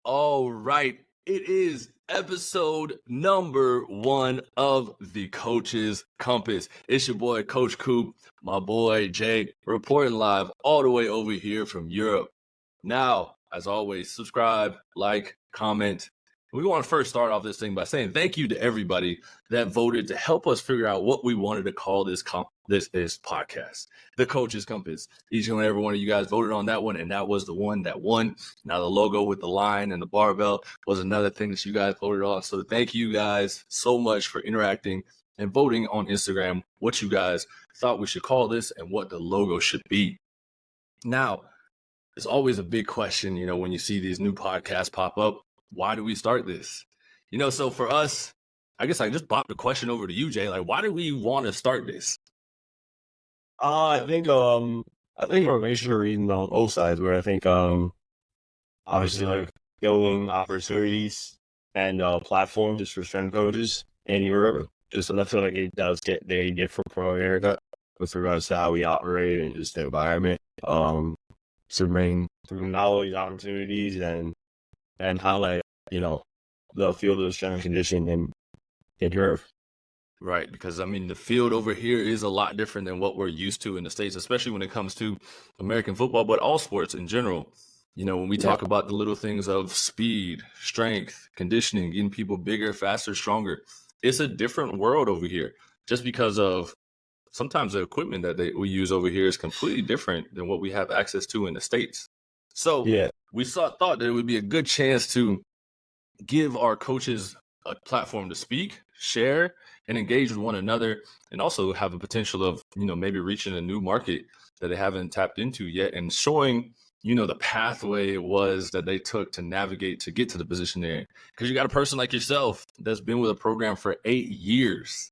All right. It is episode number 1 of the Coach's Compass. It's your boy, Coach Coop, my boy, Jay, reporting live all the way over here from Europe. Now, as always, subscribe, like, comment. We want to first start off this thing by saying thank you to everybody that voted to help us figure out what we wanted to call this podcast, the Coach's Compass. Each and every one of you guys voted on that one, and that was the one that won. Now the logo with the line and the barbell was another thing that you guys voted on. So thank you guys so much for interacting and voting on Instagram what you guys thought we should call this and what the logo should be. Now, it's always a big question, when you see these new podcasts pop up. Why do we start this? So for us, I guess I just bopped the question over to you, Jay. Like, why do we want to start this? I think we're basically reading on both sides where I think obviously like building opportunities and platforms just for strength coaches in Europe. Just I feel like it does get very different from America with regards to how we operate and just the environment. To bring through knowledge, opportunities, and highlight, the field of strength and conditioning in Europe. Right, because the field over here is a lot different than what we're used to in the States, especially when it comes to American football, but all sports in general. When we talk about the little things of speed, strength, conditioning, getting people bigger, faster, stronger, it's a different world over here just because of sometimes the equipment that we use over here is completely different than what we have access to in the States. So we thought that it would be a good chance to give our coaches a platform to speak, share, and engage with one another, and also have a potential of, maybe reaching a new market that they haven't tapped into yet and showing, the pathway it was that they took to navigate to get to the position they're in. Because you got a person like yourself that's been with a program for 8 years.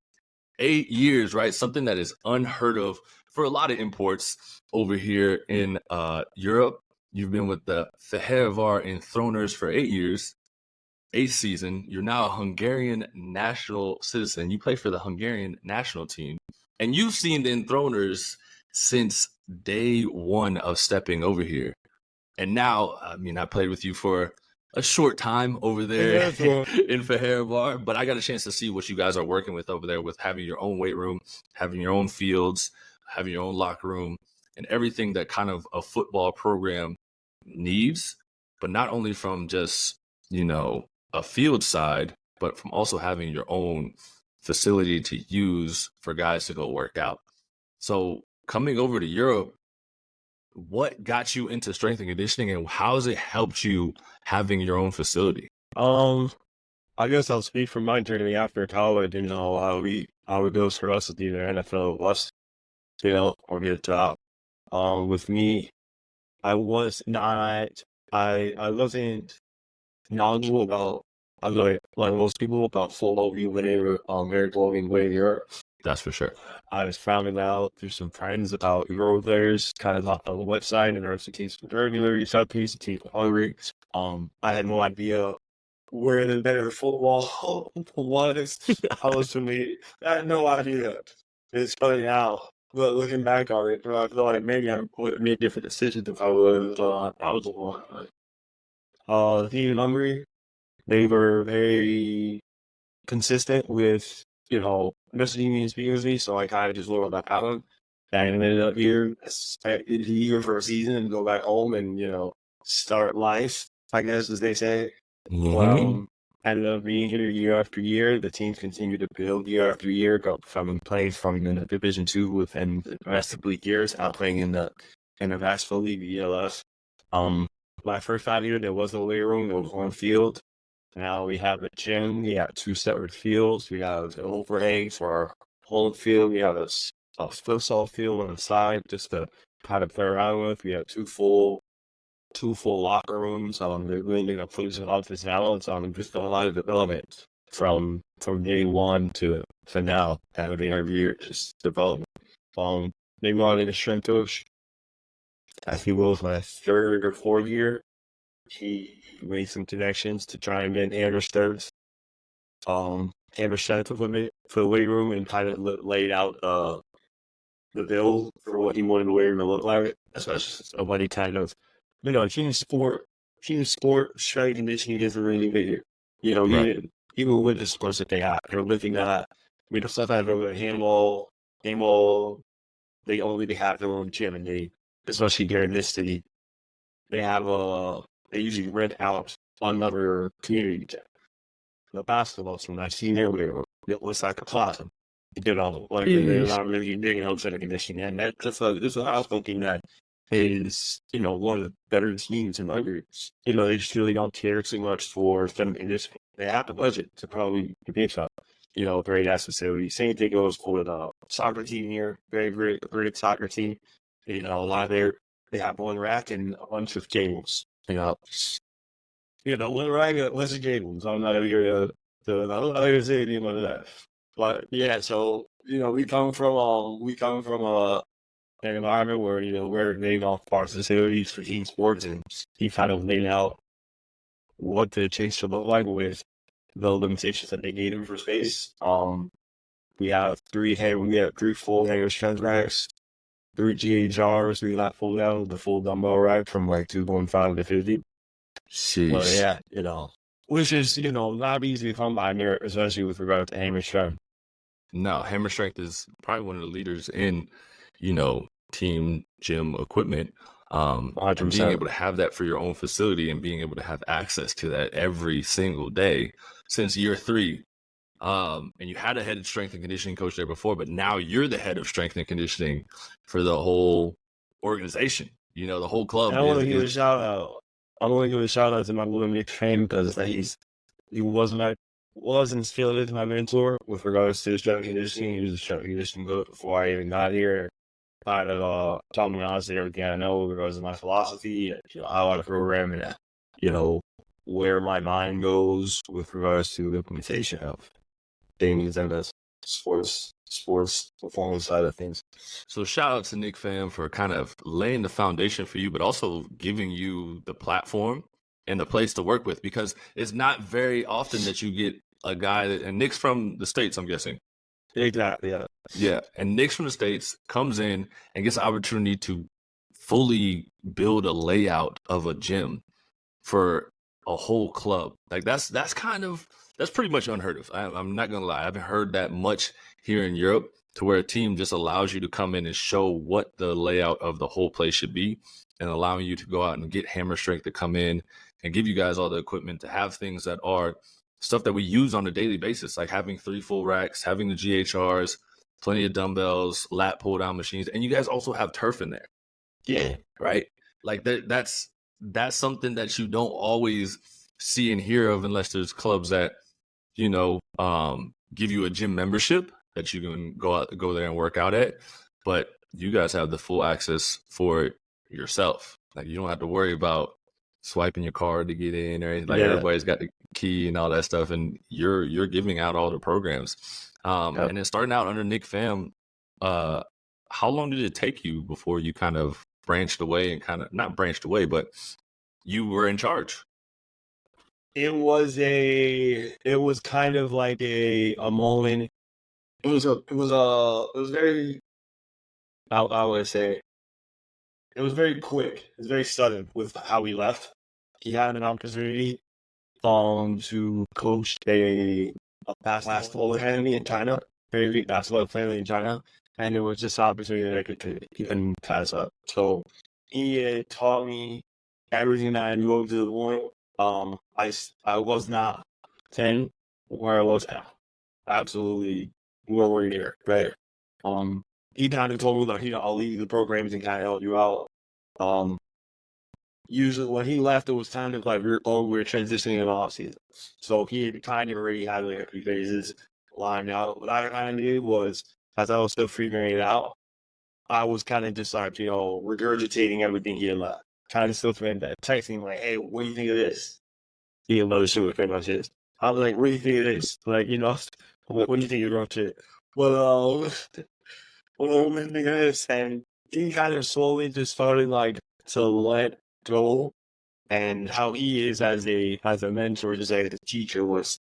8 years, right? Something that is unheard of for a lot of imports over here in Europe. You've been with the Fehervar and Throners for 8 years, 8th season. You're now a Hungarian national citizen. You play for the Hungarian national team. And you've seen the Enthroners since day one of stepping over here. And now, I played with you for a short time over there in Fehervar, but I got a chance to see what you guys are working with over there with having your own weight room, having your own fields, having your own locker room, and everything that kind of a football program needs, but not only from just, a field side, but from also having your own facility to use for guys to go work out. So coming over to Europe, what got you into strength and conditioning, and how has it helped you having your own facility? I guess I'll speak from my journey after college, how it goes for us with either NFL or us, or get a job. With me, I wasn't knowledgeable about, like most people, about football whenever very glowing way here. That's for sure. I was finding out through some friends about Euro players, kind of on the website, and there's a case for regular, piece, a case for Hungary. I had no idea where the better football was. I had no idea. It's funny now. But looking back on it, I feel like maybe I would have made different decisions if I was the one. The team in Hungary, they were very consistent with, messaging me and speaking with me, so I kind of just learned about them. And ended up here, for a season and go back home and, start life, I guess, as they say. Ended up being here year after year. The teams continue to build year after year. From playing from the Division 2 within the rest of the league years, out playing in the National League, the ELF. My first 5 years, there was no weight room. There was one field. Now we have a gym. We have 2 separate fields. We have the overhang for our home field. We have a futsal field on the side just to kind of play around with. We have two full locker rooms. They're really going to put us on this balance on just a lot of development from day one to now. Having every year just development. They wanted a strength coach. I think it was my 3rd or 4th year. He made some connections to try and get Anders Sturz. Anders Sturz with me for the weight room and kind of laid out the bill for what he wanted the weight room to look like. Especially what he kind of, team sport team sport, strength and conditioning isn't really big. You know, Right. even with the sports that they have, they're lifting that. I mean, the stuff I have over handball, they have their own gym, and they, especially here in this city, they have they usually rent out another community gym. The basketball team I've seen earlier, it was like a plaza. They did all the like they're not really big outside of conditioning, and that's a hospital team that is, you know, one of the better teams in Hungary. You know, they just really don't care too much for some conditioning. They have the budget to probably compete up. You know, great ass facility. Same thing goes for the soccer team here. Very great soccer team. You know, a lot of they have one rack and a bunch of cables. One rack and a bunch of cables. I'm not here I'm not going to say anything about that. But yeah, so you know, we come from an environment where, you know, we're laying off our facilities for team sports, and he kind of laid out what the change should look like with the limitations that they gave him for space. We have three full hanger strength racks, 3 GHRs, 3 lat pull down, the full dumbbell rack from like 2.5 to 50. But Sheesh. yeah, you know, which is, you know, not easy to come by here, especially with regard to hammer strength. No, Hammer Strength is probably one of the leaders in, team gym equipment. And being 100%. able to have that for your own facility and being able to have access to that every single day since year 3. And you had a head of strength and conditioning coach there before, but now you're the head of strength and conditioning for the whole organization. You know, the whole club And I want to give a is shout out. I want to give a shout out to my little Nick fan, because he wasn't still my mentor with regards to strength and conditioning. He was a strength and conditioning coach before I even got here. Kind of taught me honestly everything I know with regards to my philosophy, you know, how I program, and you know, where my mind goes with regards to the implementation of things and the sports performance side of things. So shout out to Nick Fam for kind of laying the foundation for you, but also giving you the platform and the place to work with, because it's not very often that you get a guy and Nick's from the States, I'm guessing. Exactly. Yeah. Yeah. And Nick's from the States comes in and gets the opportunity to fully build a layout of a gym for a whole club. Like that's pretty much unheard of. I'm not gonna lie, I haven't heard that much here in Europe, to where a team just allows you to come in and show what the layout of the whole place should be, and allowing you to go out and get Hammer Strength to come in and give you guys all the equipment to have things that are stuff that we use on a daily basis, like having 3 full racks, having the GHRs, plenty of dumbbells, lat pull down machines, and you guys also have turf in there. Yeah. Right? Like that's something that you don't always see and hear of, unless there's clubs that, give you a gym membership that you can go there and work out at. But you guys have the full access for it yourself. Like you don't have to worry about swiping your card to get in or anything. Like everybody's got the key and all that stuff, and you're giving out all the programs. And then starting out under Nick Pham, how long did it take you before you kind of branched away and not branched away, but you were in charge? It was kind of like a moment. It was very, I would say, it was very quick. It was very sudden with how he left. He had an opportunity to coach a basketball academy in China, very big basketball academy in China, and it was just an opportunity that I could even pass up. So he taught me everything that I knew up to the point. I was not 10 where I was now. Absolutely nowhere near, right? He kind of told me that, I'll leave the programs and kind of help you out. Usually when he left, it was kind of like we're transitioning in off season. So he had kind of already had like a few phases lined out. What I kind of did was, as I was still figuring it out, I was kind of just like, regurgitating everything he had left. Kind of still texting like, hey, what do you think of this? He had another super pretty much this. I was like, what do you think of this? Like, what do you think of your shit? Well, what do you think of this? And he kind of slowly just started like to let go. And how he is as a mentor, just as a teacher,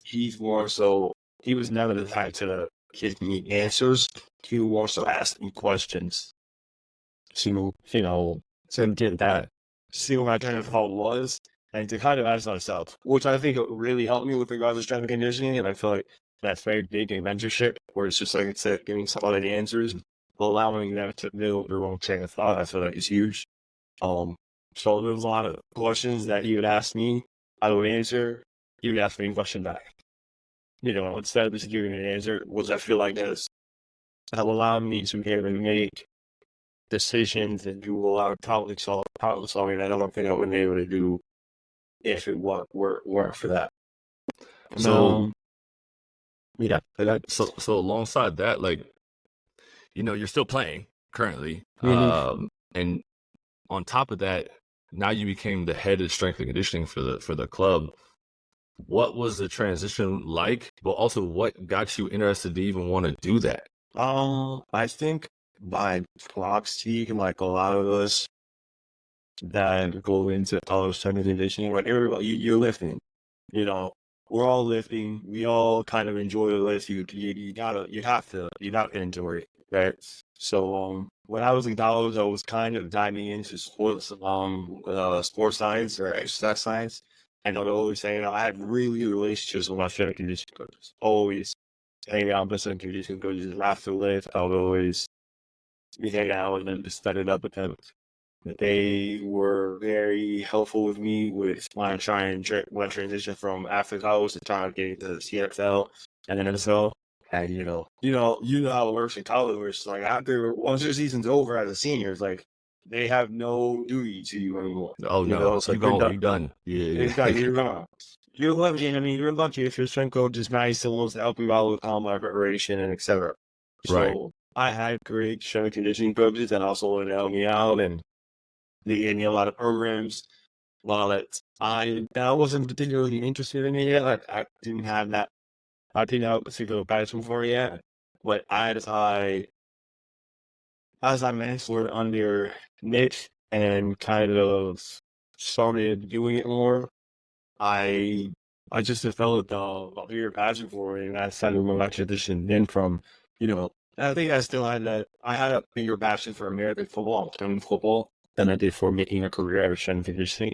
he was never the type to give me answers. He would also ask me questions. So, to get that, see what my train of thought was, and to kind of ask myself, which I think really helped me with regards to strength and conditioning. And I feel like that's very big in mentorship, where it's just like instead of giving somebody the answers, but allowing them to build their own chain of thought. I feel like is huge. Um, so there's a lot of questions that he would ask me, I would answer. He would ask me a question back. Instead of just giving an answer, which I feel like that will allow me to be able to make decisions and do a lot of problem solving. I don't think I would be able to do if it weren't for that. So, Yeah. so alongside that, like, you're still playing currently, and on top of that, now you became the head of strength and conditioning for the club. What was the transition like? But also, what got you interested to even want to do that? I think by proxy, like a lot of us that go into strength and conditioning, like everybody, you're lifting. We're all lifting. We all kind of enjoy the lift. You have to enjoy it, right? So, when I was in college, I was kind of diving into sports, sports science or exercise science. And I was always saying, I had really good relationships with my strength and conditioning coaches. Always hanging out with strength and conditioning coaches after lift. I would always be hanging out with them to set it up with them. They were very helpful with me with my transition from after college to trying to get into the CFL and then NFL. And how it works in college, where it's like once your season's over as a senior, it's like they have no duty to you anymore. Oh no, it's like you're done. Yeah. Exactly, you're gone. You're lucky. I mean, you're lucky if your strength coach is nice and wants to help you out with combat preparation and etc. Right. So I had great strength conditioning coaches that also wanted to help me out, and they gave me a lot of programs. While I wasn't particularly interested in it yet. I didn't have that. I didn't have a particular passion for it yet. But as I mentored under Nick and kind of started doing it more, I just developed a bigger passion for it, and I started my transition then from, I think I still had that. I had a bigger passion for American football, American football, than I did for making a career out of strength and conditioning.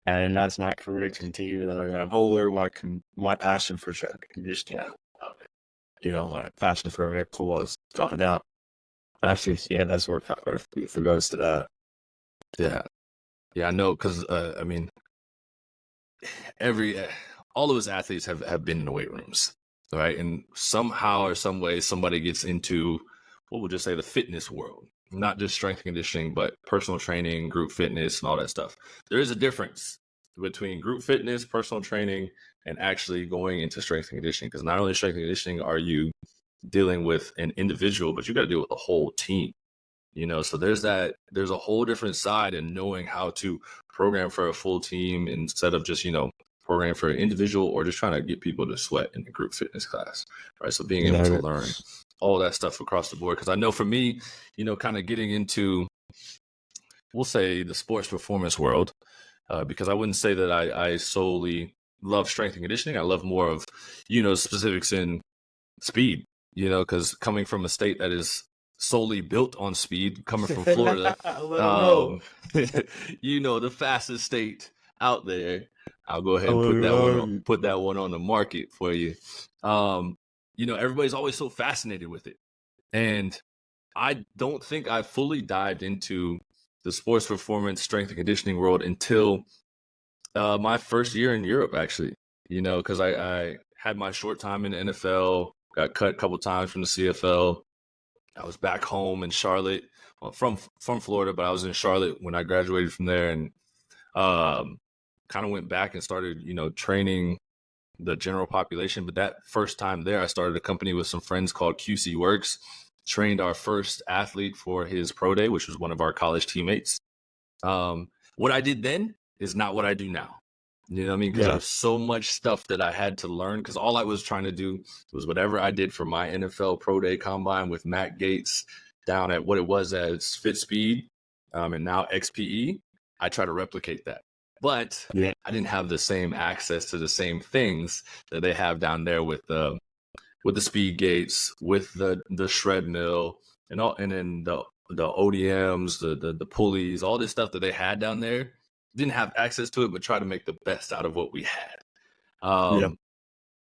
And that's my career to continue that I got older, my passion for strength and conditioning. My passion for American football is gone down. Actually, yeah, that's where it goes to that. Yeah, I know, because I mean, all of us athletes have been in the weight rooms, right? And somehow or some way, somebody gets into what we'll just say the fitness world, not just strength and conditioning, but personal training, group fitness, and all that stuff. There is a difference between group fitness, personal training, and actually going into strength and conditioning. Because not only strength and conditioning are you dealing with an individual, but you got to deal with a whole team. So there's a whole different side in knowing how to program for a full team instead of just, program for an individual or just trying to get people to sweat in the group fitness class, right? So being able to learn all that stuff across the board. Because I know for me, kind of getting into, we'll say, the sports performance world, because I wouldn't say that I solely love strength and conditioning. I love more of, specifics in speed, because coming from a state that is solely built on speed, coming from Florida, the fastest state out there. I'll go ahead and put that one on the market for you. Everybody's always so fascinated with it, and I don't think I fully dived into the sports performance strength and conditioning world until my first year in Europe, actually. Because I had my short time in the NFL, got cut a couple times from the CFL. I was back home in Charlotte, from Florida, but I was in Charlotte when I graduated from there, and kind of went back and started, training the general population. But that first time there, I started a company with some friends called QC Works, trained our first athlete for his pro day, which was one of our college teammates. What I did then is not what I do now. You know what I mean? Because there's so much stuff that I had to learn, because all I was trying to do was whatever I did for my NFL Pro Day Combine with Matt Gates down at what it was as Fit Speed, and now XPE. I try to replicate that. But I didn't have the same access to the same things that they have down there with the speed gates, with the shred mill, and then the ODMs, the pulleys, all this stuff that they had down there. didn't have access to it, but try to make the best out of what we had. Yeah.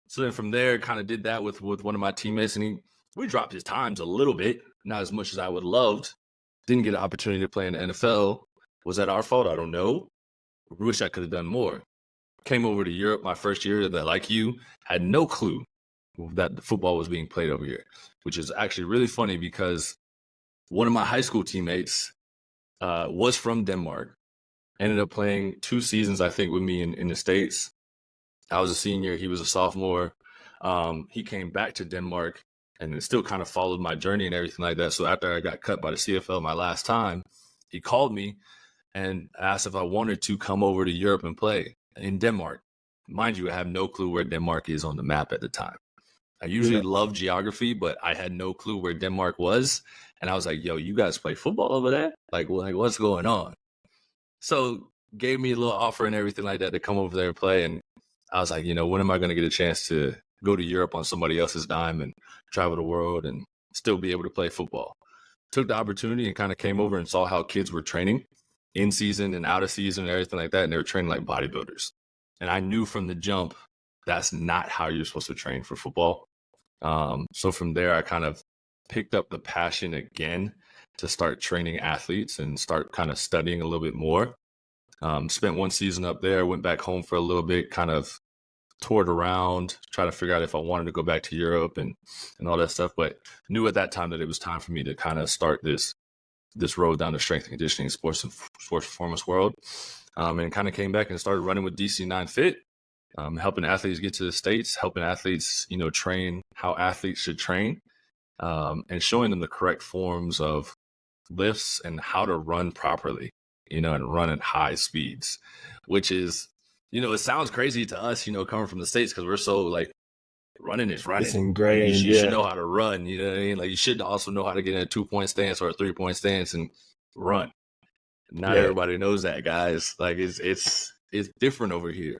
So then from there, kind of did that with one of my teammates, and we dropped his times a little bit, not as much as I would have loved. Didn't get an opportunity to play in the NFL. Was that our fault? I don't know. Wish I could have done more. Came over to Europe my first year, that like you, had no clue that football was being played over here, which is actually really funny because one of my high school teammates was from Denmark, ended up playing 2 seasons, I think, with me in the States. I was a senior. He was a sophomore. He came back to Denmark and it still kind of followed my journey and everything like that. So after I got cut by the CFL my last time, he called me and asked if I wanted to come over to Europe and play in Denmark. Mind you, I have no clue where Denmark is on the map at the time. I usually love geography, but I had no clue where Denmark was. And I was like, yo, you guys play football over there? Like what's going on? So gave me a little offer and everything like that to come over there and play. And I was like, when am I going to get a chance to go to Europe on somebody else's dime and travel the world and still be able to play football? Took the opportunity and kind of came over and saw how kids were training in season and out of season and everything like that. And they were training like bodybuilders. And I knew from the jump, that's not how you're supposed to train for football. So from there, I kind of picked up the passion again to start training athletes and start kind of studying a little bit more. Spent 1 season up there, went back home for a little bit, kind of toured around, trying to figure out if I wanted to go back to Europe and all that stuff. But knew at that time that it was time for me to kind of start this road down the strength and conditioning sports performance world. And kind of came back and started running with DC9 Fit, helping athletes get to the States, helping athletes, train how athletes should train, and showing them the correct forms of lifts and how to run properly, and run at high speeds, which is, it sounds crazy to us, coming from the States, because we're so like, running is running. It's ingrained. You should know how to run. You know what I mean? Like, you should also know how to get in a 2-point stance or a 3-point stance and run. Not everybody knows that, guys. Like, it's different over here.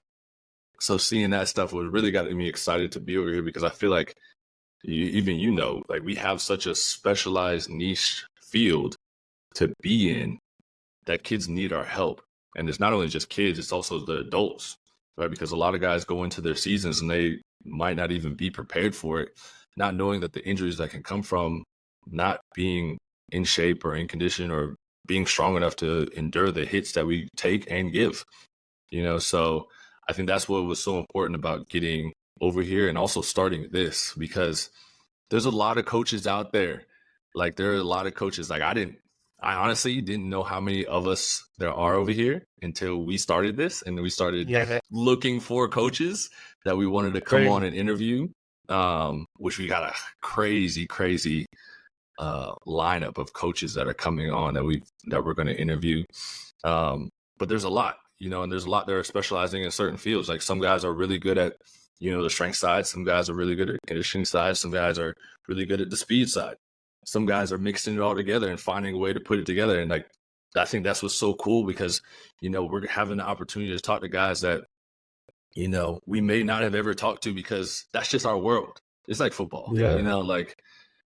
So seeing that stuff was really got me excited to be over here, because I feel like like we have such a specialized niche field to be in that kids need our help. And it's not only just kids, it's also the adults, right? Because a lot of guys go into their seasons and they might not even be prepared for it, not knowing that the injuries that can come from not being in shape or in condition or being strong enough to endure the hits that we take and give, so I think that's what was so important about getting over here and also starting this, because there's a lot of coaches out there. Like, there are a lot of coaches. Like, I honestly didn't know how many of us there are over here until we started this, and we started looking for coaches that we wanted to come on and interview, which we got a crazy lineup of coaches that are coming on that we're going to interview. But there's a lot, and there's a lot that are specializing in certain fields. Like, some guys are really good at, the strength side. Some guys are really good at conditioning side. Some guys are really good at the speed side. Some guys are mixing it all together and finding a way to put it together. And like, I think that's what's so cool, because, we're having the opportunity to talk to guys that, we may not have ever talked to, because that's just our world. It's like football, like,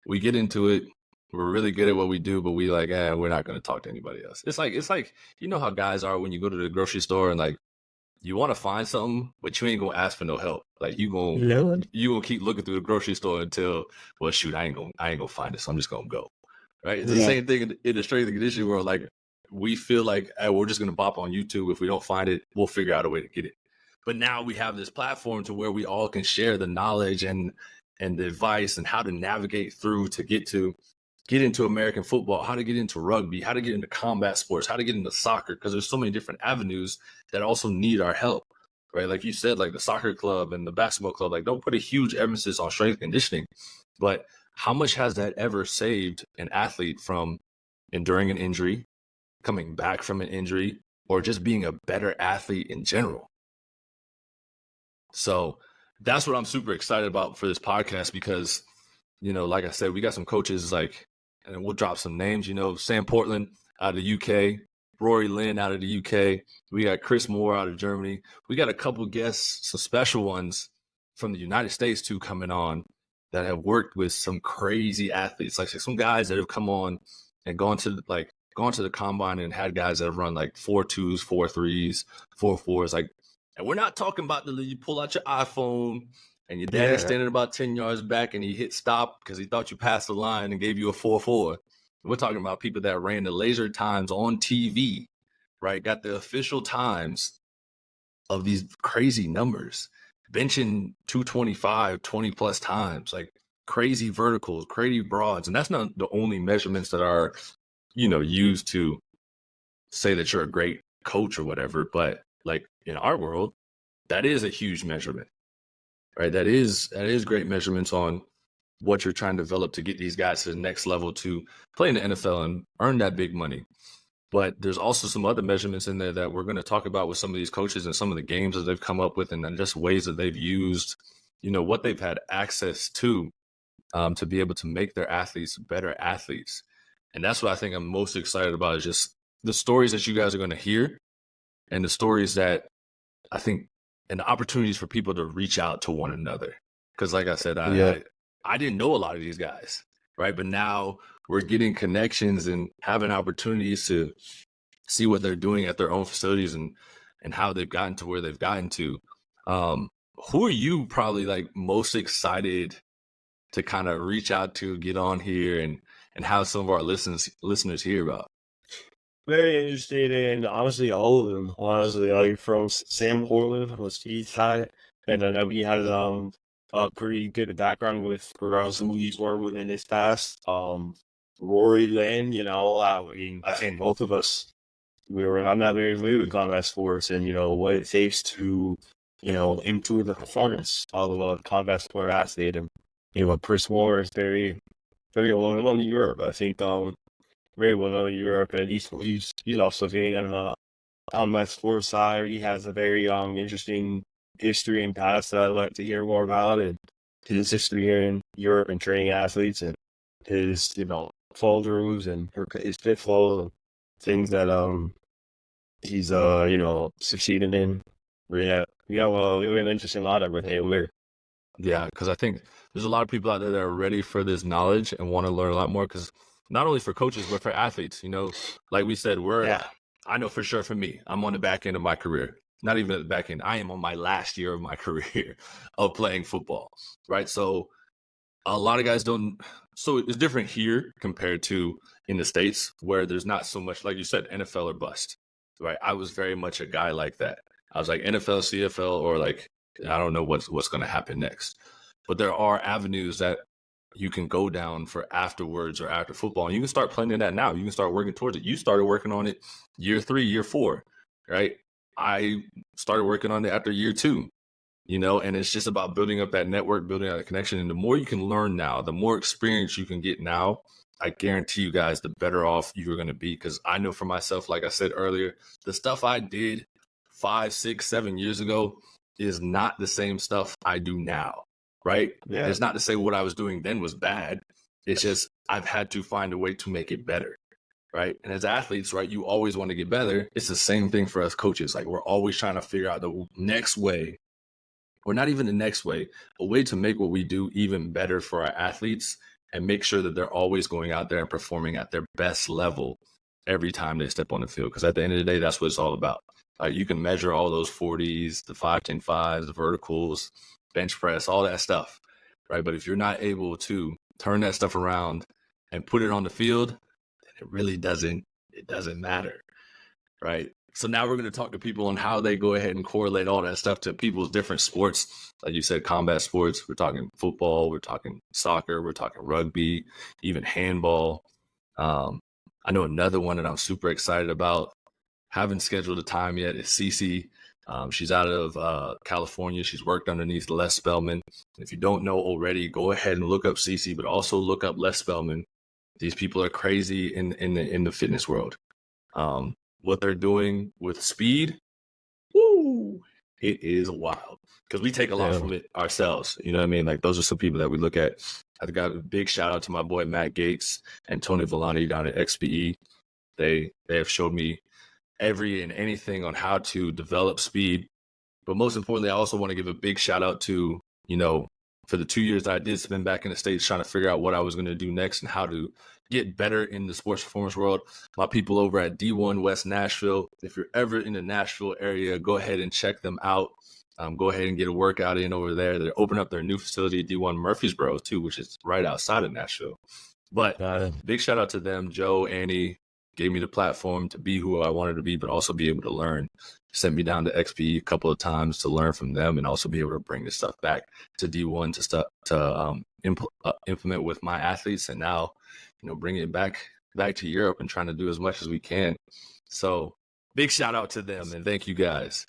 we get into it. We're really good at what we do, but we like, we're not going to talk to anybody else. It's like, how guys are when you go to the grocery store and like, you want to find something, but you ain't going to ask for no help. Like, you gonna keep looking through the grocery store until, well, shoot, I ain't gonna find it, so I'm just gonna go. Right? It's the same thing in the strength and conditioning world. Like, we feel like, we're just gonna bop on YouTube. If we don't find it, we'll figure out a way to get it. But now we have this platform to where we all can share the knowledge and the advice and how to navigate through to get into American football, how to get into rugby, how to get into combat sports, how to get into soccer, because there's so many different avenues that also need our help, right? Like you said, like the soccer club and the basketball club, like, don't put a huge emphasis on strength conditioning, but how much has that ever saved an athlete from enduring an injury, coming back from an injury, or just being a better athlete in general? So that's what I'm super excited about for this podcast, because, like I said, we got some coaches like, and we'll drop some names, Sam Portland out of the UK, Rory Lynn out of the UK. We got Chris Moore out of Germany. We got a couple guests, some special ones from the United States too, coming on, that have worked with some crazy athletes, like some guys that have come on and gone to like gone to the combine and had guys that run like 4.2s, 4.3s, 4.4s. Like, and we're not talking about you pull out your iPhone and your daddy's standing about 10 yards back and he hit stop because he thought you passed the line and gave you a 4.4. We're talking about people that ran the laser times on TV, right? Got the official times of these crazy numbers, benching 225, 20 plus times, like crazy verticals, crazy broads. And that's not the only measurements that are, used to say that you're a great coach or whatever. But like in our world, that is a huge measurement, right? That is great measurements on what you're trying to develop to get these guys to the next level to play in the NFL and earn that big money. But there's also some other measurements in there that we're going to talk about with some of these coaches and some of the games that they've come up with and then just ways that they've used, what they've had access to be able to make their athletes better athletes. And that's what I think I'm most excited about is just the stories that you guys are going to hear and the stories that I think and the opportunities for people to reach out to one another. Because like I said, I didn't know a lot of these guys, right? But now we're getting connections and having opportunities to see what they're doing at their own facilities and how they've gotten to where they've gotten to. Who are you probably like most excited to kind of reach out to, get on here and have some of our listeners hear about? Very interested in honestly all of them. Honestly, like from Sam Portland was his side, and then we had a pretty good background with regards to who he's worked with in his past. Rory Lynn, I think both of us I'm not very familiar with combat sports and what it takes to improve the performance of a combat sport athlete. And Chris Moore is very very well known in Europe. I think very well known in Europe, and he's also very on my sports side. He has a very interesting history and past that I'd like to hear more about, and his history here in Europe and training athletes, and his fall throughs and his pitfalls and things that he's succeeding in. We have a really interesting lineup with him here. Yeah, because I think there's a lot of people out there that are ready for this knowledge and want to learn a lot more. Because not only for coaches, but for athletes, like we said, I know for sure for me, I'm on the back end of my career. Not even at the back end. I am on my last year of my career of playing football, right? So a lot of guys don't. So it's different here compared to in the States where there's not so much, like you said, NFL or bust, right? I was very much a guy like that. I was like NFL, CFL, or like, I don't know what's going to happen next. But there are avenues that you can go down for afterwards or after football. And you can start planning that now. You can start working towards it. You started working on it year 3, year 4, right? I started working on it after year 2, and it's just about building up that network, building out a connection. And the more you can learn now, the more experience you can get now, I guarantee you guys, the better off you're going to be. Because I know for myself, like I said earlier, the stuff I did 5, 6, 7 years ago is not the same stuff I do now, right? Yeah. It's not to say what I was doing then was bad. It's just I've had to find a way to make it better, right? And as athletes, right, you always want to get better. It's the same thing for us coaches. Like we're always trying to figure out the next way, or not even the next way, a way to make what we do even better for our athletes and make sure that they're always going out there and performing at their best level every time they step on the field. Because at the end of the day, that's what it's all about. You can measure all those 40s, the 5-10-5s, the verticals, bench press, all that stuff, right? But if you're not able to turn that stuff around and put it on the field, then it really doesn't matter, right? So now we're going to talk to people on how they go ahead and correlate all that stuff to people's different sports. Like you said, combat sports. We're talking football. We're talking soccer. We're talking rugby, even handball. I know another one that I'm super excited about. Haven't scheduled a time yet is Cece. She's out of California. She's worked underneath Les Spellman. If you don't know already, go ahead and look up Cece, but also look up Les Spellman. These people are crazy in the fitness world. What they're doing with speed, woo, it is wild. Because we take a lot from it ourselves. You know what I mean? Like those are some people that we look at. I've got a big shout out to my boy Matt Gates and Tony Villani down at XPE. They have showed me every and anything on how to develop speed. But most importantly, I also want to give a big shout out to, for the 2 years that I did spend back in the States trying to figure out what I was going to do next and how to get better in the sports performance world. My people over at D1 West Nashville, if you're ever in the Nashville area, go ahead and check them out. Go ahead and get a workout in over there. They're opening up their new facility, D1 Murfreesboro, too, which is right outside of Nashville. But big shout out to them. Joe, Annie gave me the platform to be who I wanted to be, but also be able to learn. Sent me down to XP a couple of times to learn from them and also be able to bring this stuff back to D1 to implement with my athletes, and now, bring it back to Europe and trying to do as much as we can. So big shout out to them and thank you guys.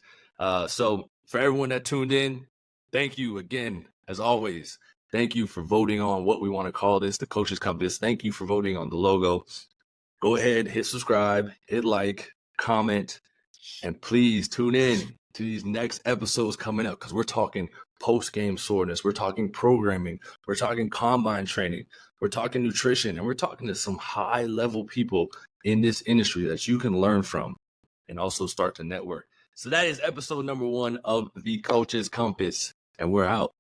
So for everyone that tuned in, thank you again, as always. Thank you for voting on what we want to call this, the Coaches Compass. Thank you for voting on the logo. Go ahead, hit subscribe, hit like, comment, and please tune in to these next episodes coming up, because we're talking post-game soreness. We're talking programming. We're talking combine training. We're talking nutrition. And we're talking to some high-level people in this industry that you can learn from and also start to network. So that is episode number 1 of the Coaches Compass, and we're out.